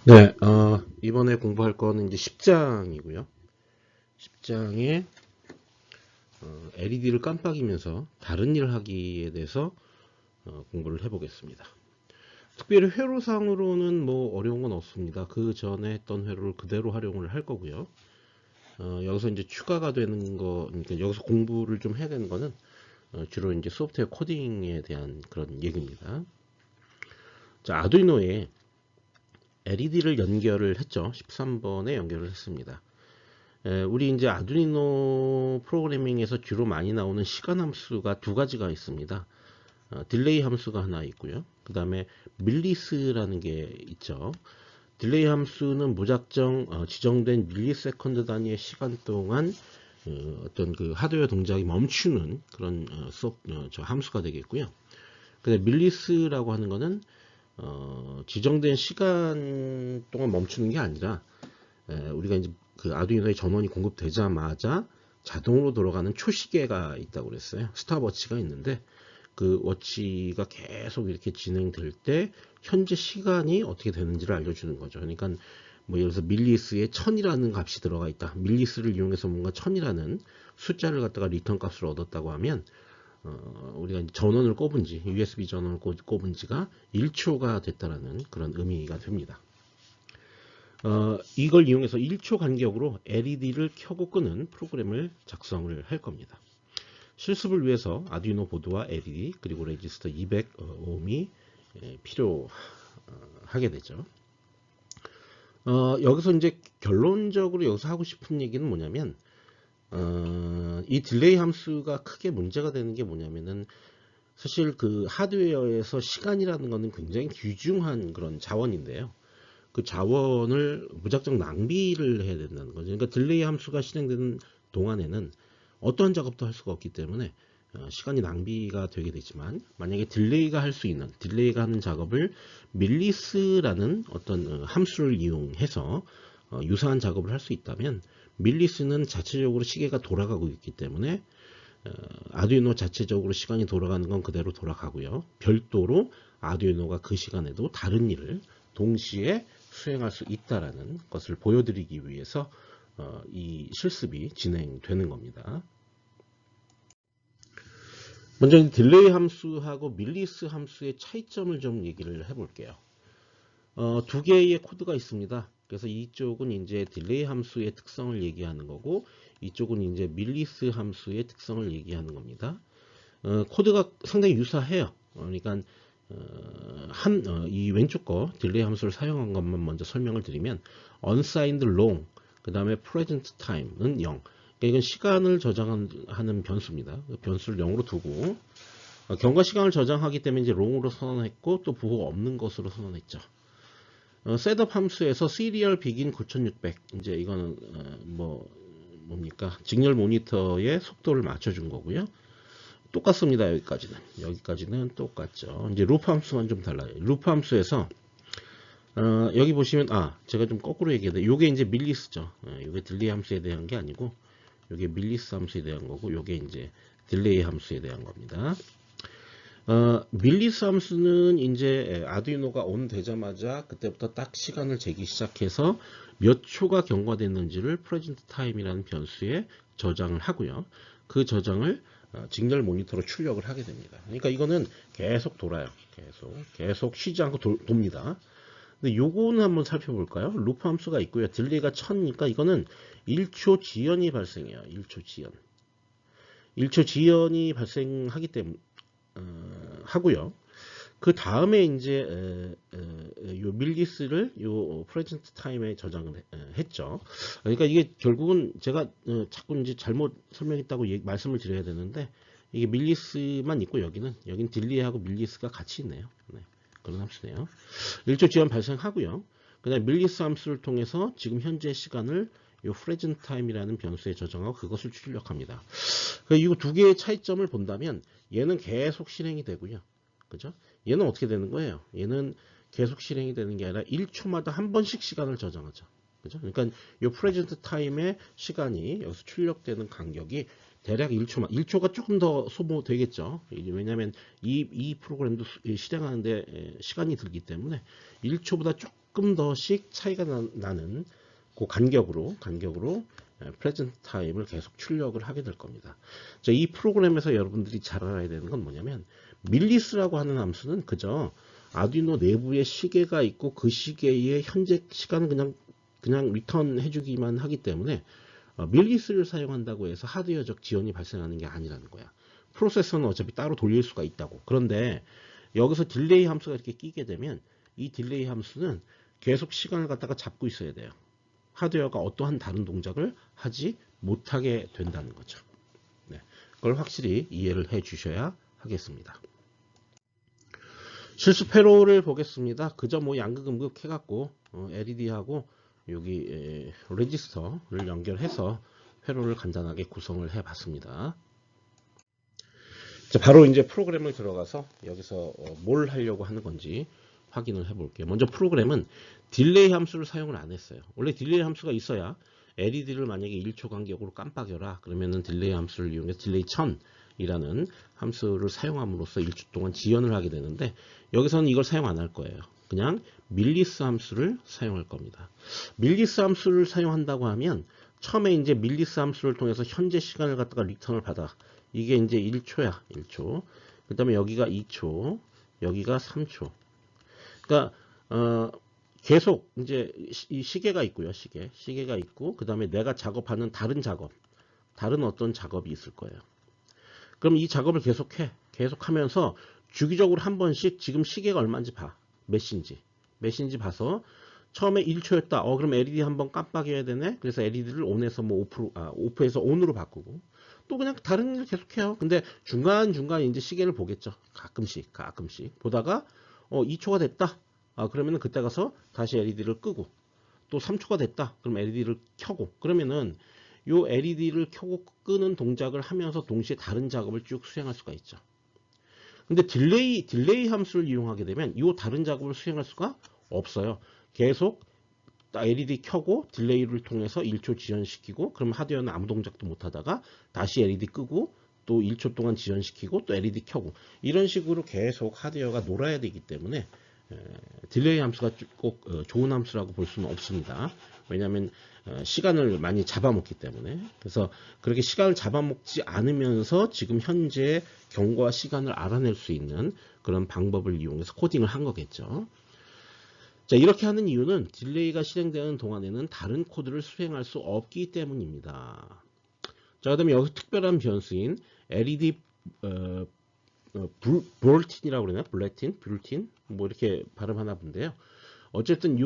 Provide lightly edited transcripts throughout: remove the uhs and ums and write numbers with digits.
네, 이번에 공부할 거는 이제 10장이고요. 10장에 LED를 깜빡이면서 다른 일 하기에 대해서 공부를 해보겠습니다. 특별히 회로상으로는 뭐 어려운 건 없습니다. 그 전에 했던 회로를 그대로 활용을 할 거고요. 여기서 이제 추가가 되는 거, 그러니까 여기서 공부를 좀 해야 되는 거는 주로 이제 소프트웨어 코딩에 대한 그런 얘기입니다. 자, 아두이노에 LED를 연결을 했죠. 13번에 연결을 했습니다. 우리 이제 아두이노 프로그래밍에서 주로 많이 나오는 시간 함수가 두 가지가 있습니다. 딜레이 함수가 하나 있고요. 그 다음에 밀리스라는 게 있죠. 딜레이 함수는 무작정 지정된 밀리세컨드 단위의 시간 동안 어떤 그 하드웨어 동작이 멈추는 그런 저 함수가 되겠고요. 근데 밀리스라고 하는 거는 지정된 시간 동안 멈추는 게 아니라 우리가 이제 그 아두이노의 전원이 공급되자마자 자동으로 돌아가는 초시계가 있다고 그랬어요. 스탑워치가 있는데 그 워치가 계속 이렇게 진행될 때 현재 시간이 어떻게 되는지를 알려주는 거죠. 그러니까 뭐 예를 들어서 밀리스에 1000이라는 값이 들어가 있다. 밀리스를 이용해서 뭔가 1000이라는 숫자를 갖다가 리턴 값을 얻었다고 하면 우리가 전원을 꼽은 지 USB 전원을 꼽은 지가 1초가 됐다라는 그런 의미가 됩니다. 이걸 이용해서 1초 간격으로 LED를 켜고 끄는 프로그램을 작성을 할 겁니다. 실습을 위해서 아두이노 보드와 LED 그리고 레지스터 200ohm이 필요하게 되죠. 여기서 이제 결론적으로 여기서 하고 싶은 얘기는 뭐냐면 이 딜레이 함수가 크게 문제가 되는 게 뭐냐면은 사실 그 하드웨어에서 시간이라는 거는 굉장히 귀중한 그런 자원인데요. 그 자원을 무작정 낭비를 해야 된다는 거죠. 그러니까 딜레이 함수가 실행되는 동안에는 어떠한 작업도 할 수가 없기 때문에 시간이 낭비가 되게 되지만 만약에 딜레이가 할 수 있는 딜레이가 하는 작업을 밀리스라는 어떤 함수를 이용해서 유사한 작업을 할 수 있다면 밀리스는 자체적으로 시계가 돌아가고 있기 때문에 아두이노 자체적으로 시간이 돌아가는 건 그대로 돌아가고요. 별도로 아두이노가 그 시간에도 다른 일을 동시에 수행할 수 있다라는 것을 보여드리기 위해서 이 실습이 진행되는 겁니다. 먼저 딜레이 함수하고 밀리스 함수의 차이점을 좀 얘기를 해볼게요. 두 개의 코드가 있습니다. 그래서 이쪽은 이제 딜레이 함수의 특성을 얘기하는 거고 이쪽은 이제 밀리스 함수의 특성을 얘기하는 겁니다. 코드가 상당히 유사해요. 그러니까 이 왼쪽 거 딜레이 함수를 사용한 것만 먼저 설명을 드리면 unsigned long 그 다음에 present time는 0. 그러니까 이건 시간을 저장하는 변수입니다. 변수를 0으로 두고 경과 시간을 저장하기 때문에 이제 long으로 선언했고 또 부호가 없는 것으로 선언했죠. 셋업 함수에서 serial begin 9600 이제 이거는 뭡니까 직렬 모니터의 속도를 맞춰준 거고요. 똑같습니다. 여기까지는 똑같죠. 이제 루프 함수만 좀 달라요. 루프 함수에서 여기 보시면 제가 좀 거꾸로 얘기해야 요게 이제 밀리스죠. 요게 딜레이 함수에 대한 게 아니고 요게 밀리스 함수에 대한 거고 요게 이제 딜레이 함수에 대한 겁니다. 밀리스 함수는 이제 아두이노가 온 되자마자 그때부터 딱 시간을 재기 시작해서 몇 초가 경과됐는지를 프레젠트 타임이라는 변수에 저장을 하고요. 그 저장을 직렬 모니터로 출력을 하게 됩니다. 그러니까 이거는 계속 돌아요. 계속 쉬지 않고 돕니다. 근데 요거는 한번 살펴볼까요? 루프 함수가 있고요. 딜레이가 1000이니까 이거는 1초 지연이 발생해요. 1초 지연. 1초 지연이 발생하기 때문에 하고요. 그 다음에 이제 요 밀리스를 요 프레젠트 타임에 저장을 했죠. 그러니까 이게 결국은 제가 자꾸 이제 잘못 설명했다고 말씀을 드려야 되는데 이게 밀리스만 있고 여긴 딜리하고 밀리스가 같이 있네요. 네, 그런 함수네요. 1초 지연 발생하고요. 그다음 밀리스 함수를 통해서 지금 현재 시간을 요 프레젠트 타임이라는 변수에 저장하고 그것을 출력합니다. 이 두 개의 차이점을 본다면 얘는 계속 실행이 되고요. 그죠? 얘는 어떻게 되는 거예요? 얘는 계속 실행이 되는 게 아니라 1초마다 한 번씩 시간을 저장하죠. 그죠? 그러니까 이 프레젠트 타임의 시간이 여기서 출력되는 간격이 대략 1초가 조금 더 소모되겠죠. 왜냐하면 이 프로그램도 실행하는데 시간이 들기 때문에 1초보다 조금 더씩 차이가 나는 그 간격으로 프레젠트 타임을 계속 출력을 하게 될 겁니다. 자, 이 프로그램에서 여러분들이 잘 알아야 되는 건 뭐냐면 밀리스라고 하는 함수는 그저 아두이노 내부에 시계가 있고 그 시계의 현재 시간을 그냥 리턴 해주기만 하기 때문에 밀리스를 사용한다고 해서 하드웨어적 지연이 발생하는 게 아니라는 거야. 프로세서는 어차피 따로 돌릴 수가 있다고. 그런데 여기서 딜레이 함수가 이렇게 끼게 되면 이 딜레이 함수는 계속 시간을 갖다가 잡고 있어야 돼요. 하드웨어가 어떠한 다른 동작을 하지 못하게 된다는 거죠. 네, 그걸 확실히 이해를 해 주셔야 하겠습니다. 실수 회로를 보겠습니다. 그저 뭐 양극음극 해갖고 LED하고 여기 레지스터를 연결해서 회로를 간단하게 구성을 해 봤습니다. 자, 바로 이제 프로그램을 들어가서 여기서 뭘 하려고 하는 건지 확인을 해 볼게요. 먼저 프로그램은 딜레이 함수를 사용을 안 했어요. 원래 딜레이 함수가 있어야 LED를 만약에 1초 간격으로 깜빡여라 그러면은 딜레이 함수를 이용해서 딜레이 1000이라는 함수를 사용함으로써 1초 동안 지연을 하게 되는데 여기서는 이걸 사용 안 할 거예요. 그냥 밀리스 함수를 사용할 겁니다. 밀리스 함수를 사용한다고 하면 처음에 이제 밀리스 함수를 통해서 현재 시간을 갖다가 리턴을 받아. 이게 이제 1초야. 1초. 그 다음에 여기가 2초. 여기가 3초. 그러니까 계속 이제 이 시계가 있고요. 시계가 있고 그 다음에 내가 작업하는 다른 어떤 작업이 있을 거예요. 그럼 이 작업을 계속하면서 주기적으로 한 번씩 지금 시계가 얼마인지 봐. 몇인지 봐서 처음에 1초였다. 그럼 LED 한번 깜빡여야 되네. 그래서 LED를 온에서 뭐 오프에서 온으로 바꾸고 또 그냥 다른 일 계속해요. 근데 중간중간 이제 시계를 보겠죠. 가끔씩 보다가 2초가 됐다. 그러면은 그때 가서 다시 LED를 끄고 또 3초가 됐다. 그럼 LED를 켜고 그러면은 요 LED를 켜고 끄는 동작을 하면서 동시에 다른 작업을 쭉 수행할 수가 있죠. 근데 딜레이 함수를 이용하게 되면 이 다른 작업을 수행할 수가 없어요. 계속 LED 켜고 딜레이를 통해서 1초 지연시키고 그럼 하드웨어는 아무 동작도 못 하다가 다시 LED 끄고 또 1초 동안 지연시키고 또 LED 켜고 이런 식으로 계속 하드웨어가 놀아야 되기 때문에 딜레이 함수가 꼭 좋은 함수라고 볼 수는 없습니다. 왜냐하면 시간을 많이 잡아먹기 때문에. 그래서 그렇게 시간을 잡아먹지 않으면서 지금 현재 경과 시간을 알아낼 수 있는 그런 방법을 이용해서 코딩을 한 거겠죠. 자, 이렇게 하는 이유는 딜레이가 실행되는 동안에는 다른 코드를 수행할 수 없기 때문입니다. 자, 그 다음에 여기 특별한 변수인 LED 볼틴이라고 그러나? 뷰르틴? 뭐 이렇게 발음하나 본데요. 어쨌든 이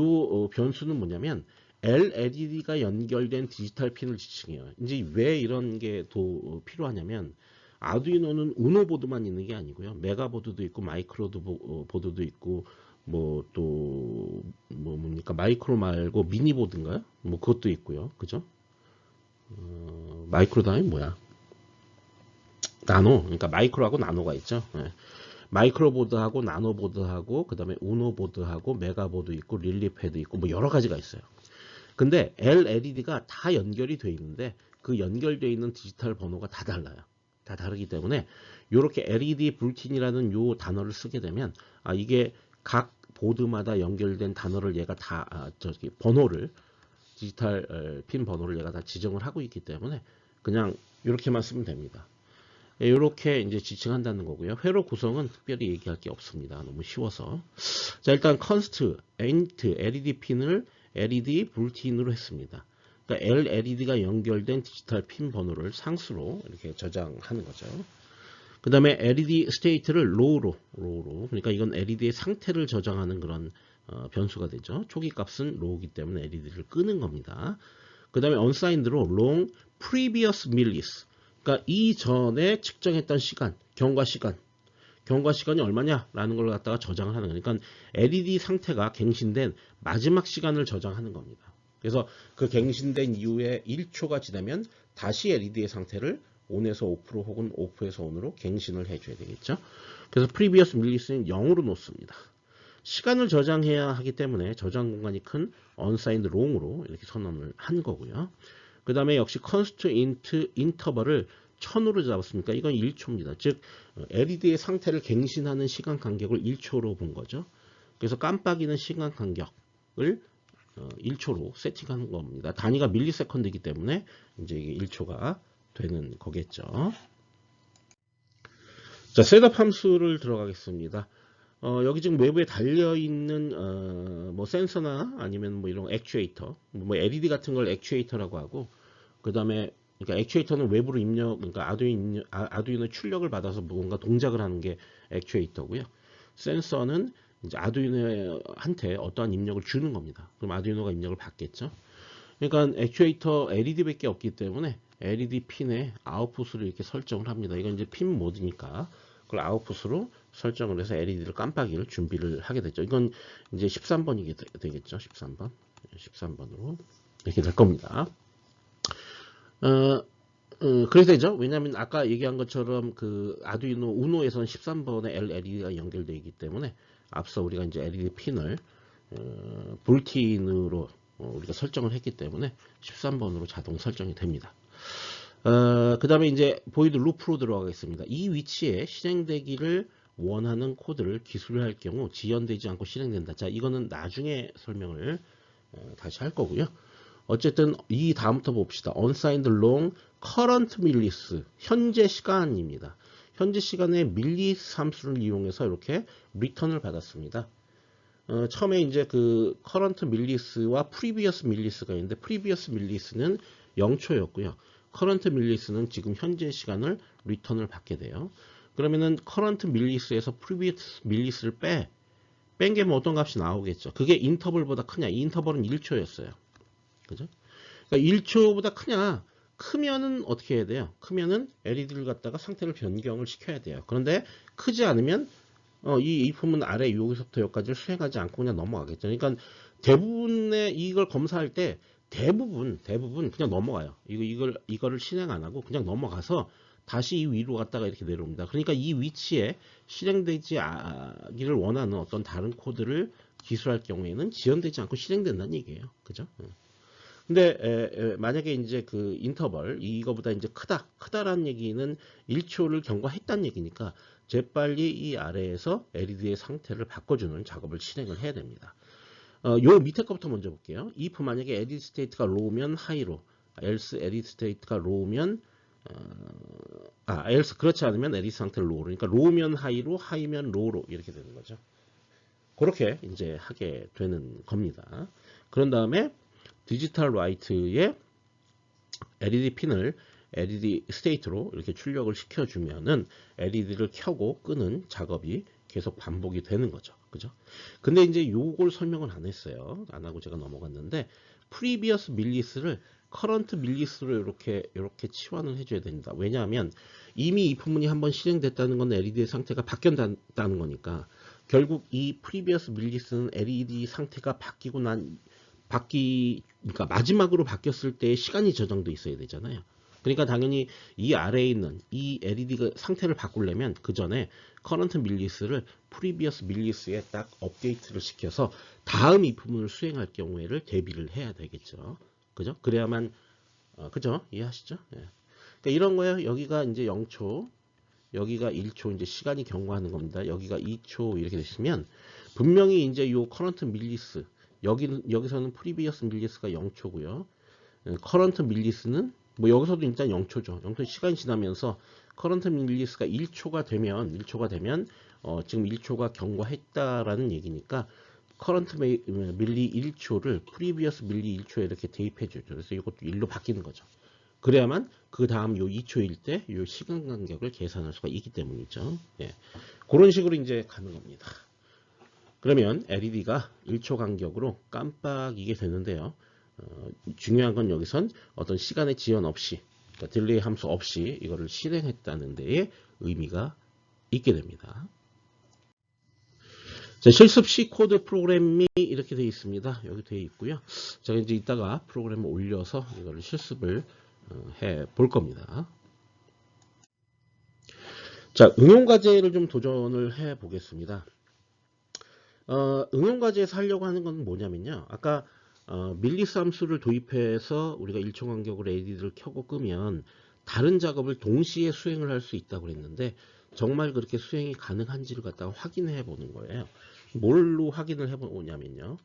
변수는 뭐냐면 LED가 연결된 디지털 핀을 지칭해요. 이제 왜 이런 게 더 필요하냐면 아두이노는 우노 보드만 있는 게 아니고요. 메가 보드도 있고 마이크로 보드도 있고 뭐 또 뭡니까 마이크로 말고 미니 보드인가요? 뭐 그것도 있고요. 그죠? 마이크로 다음에 뭐야? 나노. 그러니까 마이크로하고 나노가 있죠. 네. 마이크로 보드하고 나노 보드하고 그다음에 우노 보드하고 메가 보드 있고 릴리 패드 있고 뭐 여러 가지가 있어요. 근데 LED가 다 연결이 돼 있는데 그 연결되어 있는 디지털 번호가 다 달라요. 다 다르기 때문에 이렇게 LED 불틴이라는 요 단어를 쓰게 되면 이게 각 보드마다 연결된 단어를 얘가 다 번호를 디지털 핀 번호를 얘가 다 지정을 하고 있기 때문에 그냥 이렇게만 쓰면 됩니다. 이렇게 이제 지칭한다는 거고요. 회로 구성은 특별히 얘기할 게 없습니다. 너무 쉬워서. 자, 일단 컨스트, 엔트, LED 핀을 LED 불틴으로 했습니다. 그러니까 LED가 연결된 디지털 핀 번호를 상수로 이렇게 저장하는 거죠. 그 다음에 LED 스테이트를 로우로. 그러니까 이건 LED의 상태를 저장하는 그런 변수가 되죠. 초기 값은 로우기 때문에 LED를 끄는 겁니다. 그 다음에 unsigned로 long previous millis. 그러니까 이전에 측정했던 시간, 경과 시간이 얼마냐라는 걸 갖다가 저장을 하는 거니까 그러니까 LED 상태가 갱신된 마지막 시간을 저장하는 겁니다. 그래서 그 갱신된 이후에 1초가 지나면 다시 LED의 상태를 온에서 오프로 혹은 오프에서 온으로 갱신을 해줘야 되겠죠. 그래서 previous millis는 0으로 놓습니다. 시간을 저장해야 하기 때문에 저장 공간이 큰 unsigned long으로 이렇게 선언을 한 거고요. 그 다음에 역시 const int interval을 1000으로 잡았으니까 이건 1초입니다. 즉 LED의 상태를 갱신하는 시간 간격을 1초로 본 거죠. 그래서 깜빡이는 시간 간격 1초로 세팅하는 겁니다. 단위가 밀리세컨드이기 때문에 이제 이게 1초가 되는 거겠죠. 자, 셋업 함수를 들어가겠습니다. 여기 지금 외부에 달려있는 뭐 센서나 아니면 뭐 이런 액추에이터, 뭐 LED 같은 걸 액추에이터라고 하고, 그 다음에 그러니까 액추에이터는 외부로 그러니까 아두이노 출력을 받아서 뭔가 동작을 하는 게 액추에이터고요. 센서는 이제 아두이노한테 어떠한 입력을 주는 겁니다. 그럼 아두이노가 입력을 받겠죠. 그러니까 액추에이터 LED밖에 없기 때문에 LED 핀의 아웃풋을 이렇게 설정을 합니다. 이건 이제 핀 모드니까 그걸 아웃풋으로 설정을 해서 LED를 깜빡이를 준비를 하게 되죠. 이건 이제 13번이 되겠죠. 13번. 13번으로 이렇게 될 겁니다. 그렇게 되죠. 왜냐하면 아까 얘기한 것처럼 그 아두이노 우노에서는 13번에 LED가 연결되어 있기 때문에 앞서 우리가 이제 LED 핀을 볼틴으로 우리가 설정을 했기 때문에 13번으로 자동 설정이 됩니다. 그 다음에 이제 보이드 루프로 들어가겠습니다. 이 위치에 실행되기를 원하는 코드를 기술할 경우 지연되지 않고 실행된다. 자, 이거는 나중에 설명을 다시 할 거고요. 어쨌든 이 다음부터 봅시다. unsigned long current millis 현재 시간입니다. 현재 시간에 밀리스 함수를 이용해서 이렇게 리턴을 받았습니다. 처음에 이제 그 current millis와 previous millis가 있는데 previous millis는 0초였고요. current millis는 지금 현재 시간을 리턴을 받게 돼요. 그러면은 current millis에서 previous millis를 뺀 게 뭐 어떤 값이 나오겠죠. 그게 인터벌보다 크냐? 이 인터벌은 1초였어요. 그죠? 그러니까 1초보다 크면은 어떻게 해야 돼요? 크면은 LED를 갖다가 상태를 변경을 시켜야 돼요. 그런데 크지 않으면 이 이품은 아래 여기서부터 여기까지를 수행하지 않고 그냥 넘어가겠죠. 그러니까 대부분의 이걸 검사할 때 대부분 그냥 넘어가요. 이거를 실행 안 하고 그냥 넘어가서 다시 이 위로 갔다가 이렇게 내려옵니다. 그러니까 이 위치에 실행되지 않기를 원하는 어떤 다른 코드를 기술할 경우에는 지연되지 않고 실행된다는 얘기예요. 그죠? 근데 만약에 이제 그 인터벌 이거보다 이제 크다라는 얘기는 1초를 경과했다는 얘기니까 재빨리 이 아래에서 LED의 상태를 바꿔주는 작업을 실행을 해야 됩니다. 요 밑에 거부터 먼저 볼게요. if 만약에 LED state가 low면 high로, else LED state가 low면 else 그렇지 않으면 LED 상태를 low로, 그러니까 low면 high로, high면 low로 이렇게 되는 거죠. 그렇게 이제 하게 되는 겁니다. 그런 다음에 디지털 라이트의 LED 핀을 LED 스테이트로 이렇게 출력을 시켜주면은 LED를 켜고 끄는 작업이 계속 반복이 되는 거죠. 그죠? 근데 이제 요걸 설명을 안 했어요. 안 하고 제가 넘어갔는데, previous millis를 current millis로 이렇게 치환을 해줘야 됩니다. 왜냐하면 이미 이 부분이 한번 실행됐다는 건 LED의 상태가 바뀌었다는 거니까 결국 이 previous millis는 LED 상태가 그러니까 마지막으로 바뀌었을 때 시간이 저장돼 있어야 되잖아요. 그러니까 당연히 이 아래에 있는 이 LED가 상태를 바꾸려면 그 전에 current millis를 previous millis에 딱 업데이트를 시켜서 다음 이 부분을 수행할 경우에를 대비를 해야 되겠죠. 그죠? 그래야만 그죠? 이해하시죠? 예. 그러니까 이런 거예요. 여기가 이제 0초, 여기가 1초 이제 시간이 경과하는 겁니다. 여기가 2초 이렇게 되시면 분명히 이제 요 current millis 여기서는 previous millis가 0초고요. current millis는 뭐 여기서도 일단 0초죠. 0초 시간이 지나면서 current millis가 1초가 되면 지금 1초가 경과했다라는 얘기니까 current milli 1초를 previous milli 1초에 이렇게 대입해 주죠. 그래서 이것도 1로 바뀌는 거죠. 그래야만 그 다음 요 2초일 때 요 시간 간격을 계산할 수가 있기 때문이죠. 예. 그런 식으로 이제 가는 겁니다. 그러면 LED가 1초 간격으로 깜빡이게 되는데요. 중요한 건 여기선 어떤 시간의 지연 없이, 그러니까 딜레이 함수 없이 이거를 실행했다는 데에 의미가 있게 됩니다. 자, 실습 C 코드 프로그램이 이렇게 되어 있습니다. 여기 되어 있고요. 제가 이제 이따가 프로그램을 올려서 이거를 실습을 해 볼 겁니다. 자, 응용 과제를 좀 도전을 해 보겠습니다. 응용 과제에서 하려고 하는 건 뭐냐면요. 아까 밀리스 함수를 도입해서 우리가 1초 간격으로 LED를 켜고 끄면 다른 작업을 동시에 수행을 할 수 있다고 그랬는데 정말 그렇게 수행이 가능한지를 갖다가 확인해 보는 거예요. 뭘로 확인을 해 보냐면요.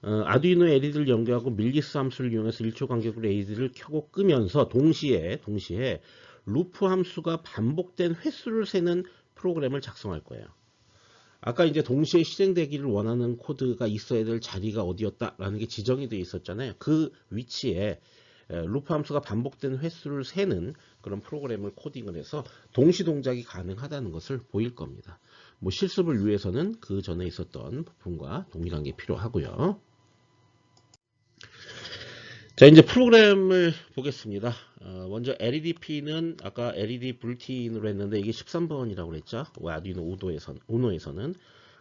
아두이노 LED를 연결하고 밀리스 함수를 이용해서 1초 간격으로 LED를 켜고 끄면서 동시에 루프 함수가 반복된 횟수를 세는 프로그램을 작성할 거예요. 아까 이제 동시에 실행되기를 원하는 코드가 있어야 될 자리가 어디였다라는 게 지정이 되어 있었잖아요. 그 위치에 루프 함수가 반복된 횟수를 세는 그런 프로그램을 코딩을 해서 동시 동작이 가능하다는 것을 보일 겁니다. 뭐 실습을 위해서는 그 전에 있었던 부품과 동일한 게 필요하고요. 자, 이제 프로그램을 보겠습니다. 먼저 LEDP는 아까 LED 불틴으로 했는데 이게 13번이라고 그랬죠. 아두이노 우노에서는.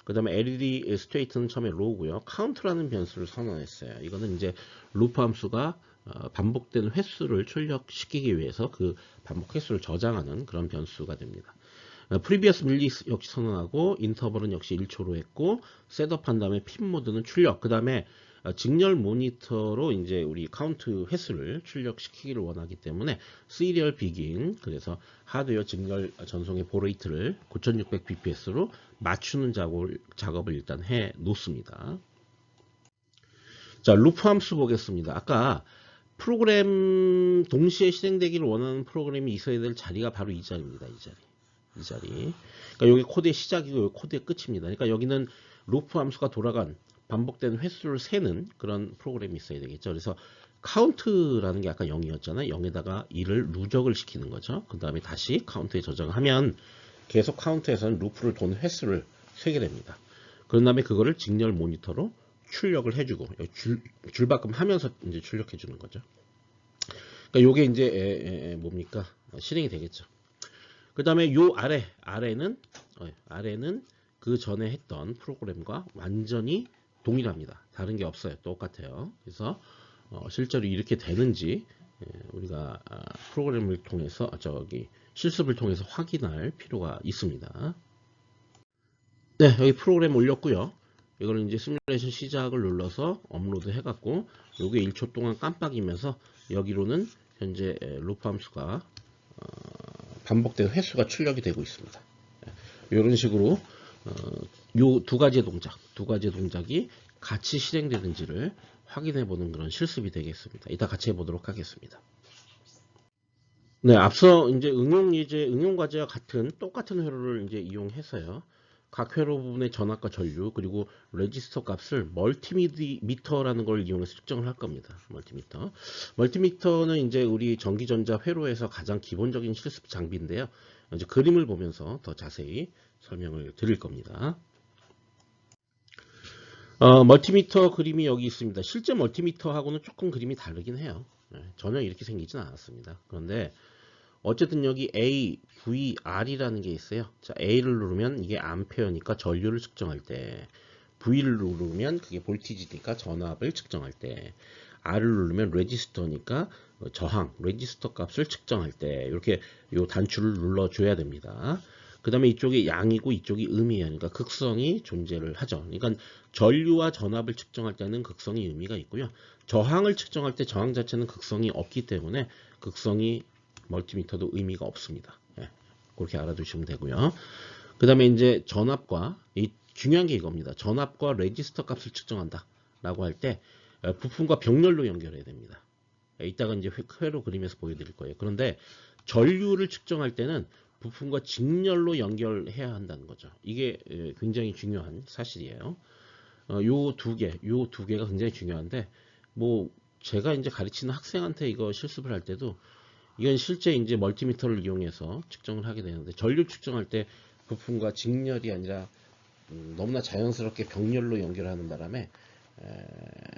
그 다음에 LED 스트레이트는 처음에 로우고요. 카운트라는 변수를 선언했어요. 이거는 이제 루프 함수가 반복된 횟수를 출력시키기 위해서 그 반복 횟수를 저장하는 그런 변수가 됩니다. 프리비어스 밀리 역시 선언하고 인터벌은 역시 1초로 했고 셋업한 다음에 핀 모드는 출력. 그 다음에 직렬 모니터로 이제 우리 카운트 횟수를 출력시키기를 원하기 때문에 시리얼 비긴, 그래서 하드웨어 직렬 전송의 보레이트를 9600bps로 맞추는 작업을 일단 해 놓습니다. 자, 루프 함수 보겠습니다. 아까 프로그램 동시에 실행되기를 원하는 프로그램이 있어야 될 자리가 바로 이 자리입니다. 이 자리. 그러니까 여기 코드의 시작이고 여기 코드의 끝입니다. 그러니까 여기는 루프 함수가 돌아간 반복된 횟수를 세는 그런 프로그램이 있어야 되겠죠. 그래서 카운트라는 게 아까 0이었잖아요. 0에다가 1을 누적을 시키는 거죠. 그 다음에 다시 카운트에 저장하면 계속 카운트에서는 루프를 도는 횟수를 세게 됩니다. 그런 다음에 그거를 직렬 모니터로 출력을 해주고 줄바꿈 하면서 이제 출력해 주는 거죠. 그러니까 요게 이제 뭡니까? 실행이 되겠죠. 그 다음에 요 아래는 그 전에 했던 프로그램과 완전히 동일합니다. 다른 게 없어요. 똑같아요. 그래서 실제로 이렇게 되는지 우리가 프로그램을 통해서 실습을 통해서 확인할 필요가 있습니다. 네, 여기 프로그램 올렸고요. 이거는 이제 시뮬레이션 시작을 눌러서 업로드 해갖고 요게 1초 동안 깜빡이면서 여기로는 현재 루프 함수가 반복된 횟수가 출력이 되고 있습니다. 이런 식으로 요 두 가지의 동작이 같이 실행되는지를 확인해 보는 그런 실습이 되겠습니다. 이따 같이 해보도록 하겠습니다. 네, 앞서 이제 응용 과제와 똑같은 회로를 이제 이용해서요. 각 회로 부분의 전압과 전류 그리고 레지스터 값을 멀티미터라는 걸 이용해서 측정을 할 겁니다. 멀티미터는 이제 우리 전기전자 회로에서 가장 기본적인 실습 장비인데요. 이제 그림을 보면서 더 자세히 설명을 드릴 겁니다. 멀티미터 그림이 여기 있습니다. 실제 멀티미터하고는 조금 그림이 다르긴 해요. 전혀 이렇게 생기진 않았습니다. 그런데 어쨌든 여기 A, V, R이라는 게 있어요. 자, A를 누르면 이게 암페어니까 전류를 측정할 때, V를 누르면 그게 볼티지니까 전압을 측정할 때, R을 누르면 레지스터니까 저항, 레지스터 값을 측정할 때 이렇게 요 단추를 눌러줘야 됩니다. 그 다음에 이쪽이 양이고 이쪽이 음이에요. 그러니까 극성이 존재를 하죠. 그러니까 전류와 전압을 측정할 때는 극성이 의미가 있고요. 저항을 측정할 때 저항 자체는 극성이 없기 때문에 극성이 멀티미터도 의미가 없습니다. 예, 그렇게 알아두시면 되고요. 그 다음에 이제 전압과 중요한 게 이겁니다. 전압과 레지스터 값을 측정한다 라고 할 때 부품과 병렬로 연결해야 됩니다. 이따가 이제 회로 그림에서 보여드릴 거예요. 그런데 전류를 측정할 때는 부품과 직렬로 연결해야 한다는 거죠. 이게 굉장히 중요한 사실이에요. 요 두 개가 굉장히 중요한데, 뭐 제가 이제 가르치는 학생한테 이거 실습을 할 때도 이건 실제 이제 멀티미터를 이용해서 측정을 하게 되는데, 전류 측정할 때 부품과 직렬이 아니라 너무나 자연스럽게 병렬로 연결하는 바람에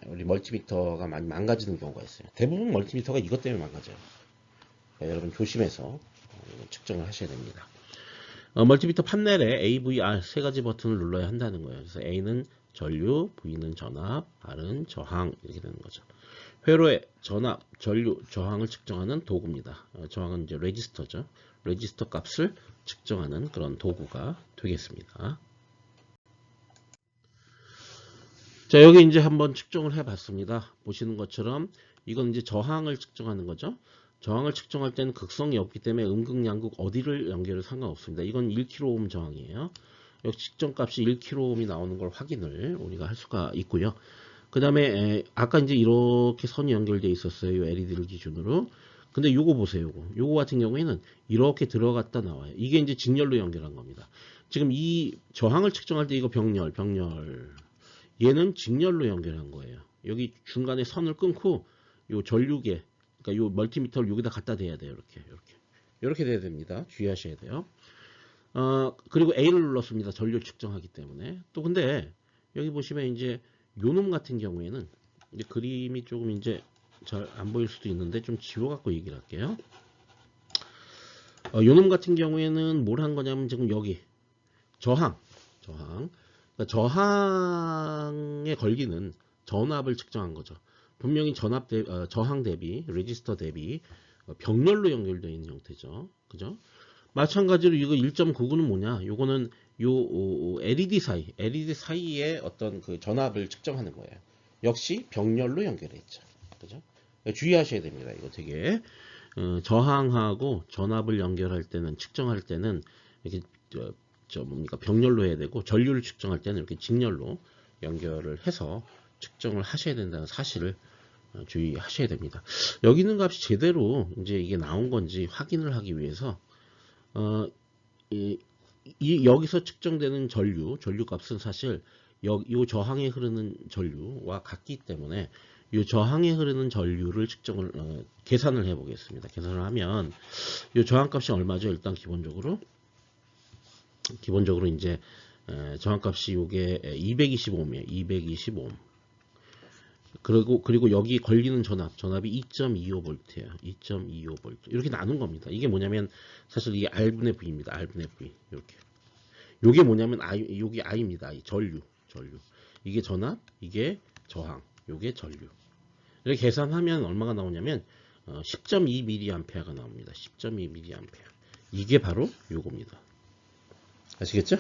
우리 멀티미터가 많이 망가지는 경우가 있어요. 대부분 멀티미터가 이것 때문에 망가져요. 여러분 조심해서 측정을 하셔야 됩니다. 멀티미터 판넬에 A, V, R 세 가지 버튼을 눌러야 한다는 거예요. 그래서 A는 전류, V는 전압, R은 저항 이렇게 되는 거죠. 회로의 전압, 전류, 저항을 측정하는 도구입니다. 저항은 이제 레지스터죠. 레지스터 값을 측정하는 그런 도구가 되겠습니다. 자, 여기 이제 한번 측정을 해봤습니다. 보시는 것처럼 이건 이제 저항을 측정하는 거죠. 저항을 측정할 때는 극성이 없기 때문에 음극, 양극 어디를 연결을 상관없습니다. 이건 1kΩ 저항이에요. 여기 측정값이 1kΩ이 나오는 걸 확인을 우리가 할 수가 있고요. 그 그 다음에 아까 이제 이렇게 선이 연결되어 있었어요. LED를 기준으로. 근데 요거 보세요. 요거 같은 경우에는 이렇게 들어갔다 나와요. 이게 이제 직렬로 연결한 겁니다. 지금 이 저항을 측정할 때 이거 병렬. 얘는 직렬로 연결한 거예요. 여기 중간에 선을 끊고 요 전류계, 그러니까 요 멀티미터를 여기다 갖다 대야 돼요. 이렇게 돼야 됩니다. 주의하셔야 돼요. 그리고 A를 눌렀습니다. 전류 측정하기 때문에. 또 근데 여기 보시면 이제 요놈 같은 경우에는 이제 그림이 조금 이제 잘 안 보일 수도 있는데 좀 지워갖고 얘기를 할게요. 요놈 같은 경우에는 뭘 한 거냐면 지금 여기 저항. 그러니까 저항에 걸리는 전압을 측정한 거죠. 분명히 저항 대비, 레지스터 대비 병렬로 연결되어 있는 형태죠. 그죠? 마찬가지로 이거 1.99는 뭐냐? 요거는 요 LED 사이에 어떤 그 전압을 측정하는 거예요. 역시 병렬로 연결해 있죠. 그죠? 주의하셔야 됩니다. 이거 되게 저항하고 전압을 연결할 때는 측정할 때는 이렇게 뭡니까 병렬로 해야 되고 전류를 측정할 때는 이렇게 직렬로 연결을 해서 측정을 하셔야 된다는 사실을 주의하셔야 됩니다. 여기 있는 값이 제대로 이제 이게 나온 건지 확인을 하기 위해서 여기서 측정되는 전류 값은 사실 이 저항에 흐르는 전류와 같기 때문에 이 저항에 흐르는 전류를 계산을 해 보겠습니다. 계산을 하면 이 저항 값이 얼마죠? 일단 기본적으로 이제 저항값이 요게 225ohm이에요. 225ohm. 그리고 여기 걸리는 전압이 2.25V예요. 2.25V. 이렇게 나눈 겁니다. 이게 뭐냐면 사실 이게 R분의 V입니다. R분의 V. 이렇게. 요게 뭐냐면 요게 I입니다. 전류. 이게 전압, 이게 저항, 요게 전류. 이렇게 계산하면 얼마가 나오냐면 10.2mA가 나옵니다. 10.2mA. 이게 바로 요겁니다. 아시겠죠?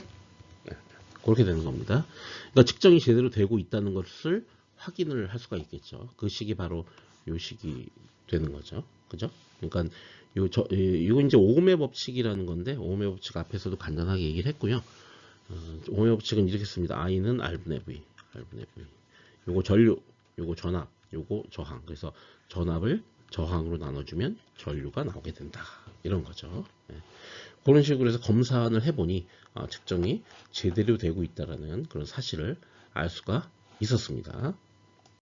네, 그렇게 되는 겁니다. 그러니까 측정이 제대로 되고 있다는 것을 확인을 할 수가 있겠죠. 그 식이 바로 요 식이 되는 거죠. 그죠? 그러니까 이거 이제 오음의 법칙이라는 건데 오음의 법칙 앞에서도 간단하게 얘기를 했고요. 오음의 법칙은 이렇게 씁니다. I는 R분의 V. 요거 전류, 요거 전압, 요거 저항. 그래서 전압을 저항으로 나눠주면 전류가 나오게 된다. 이런 거죠. 네. 그런 식으로 해서 검사를 해보니 측정이 제대로 되고 있다는 그런 사실을 알 수가 있었습니다.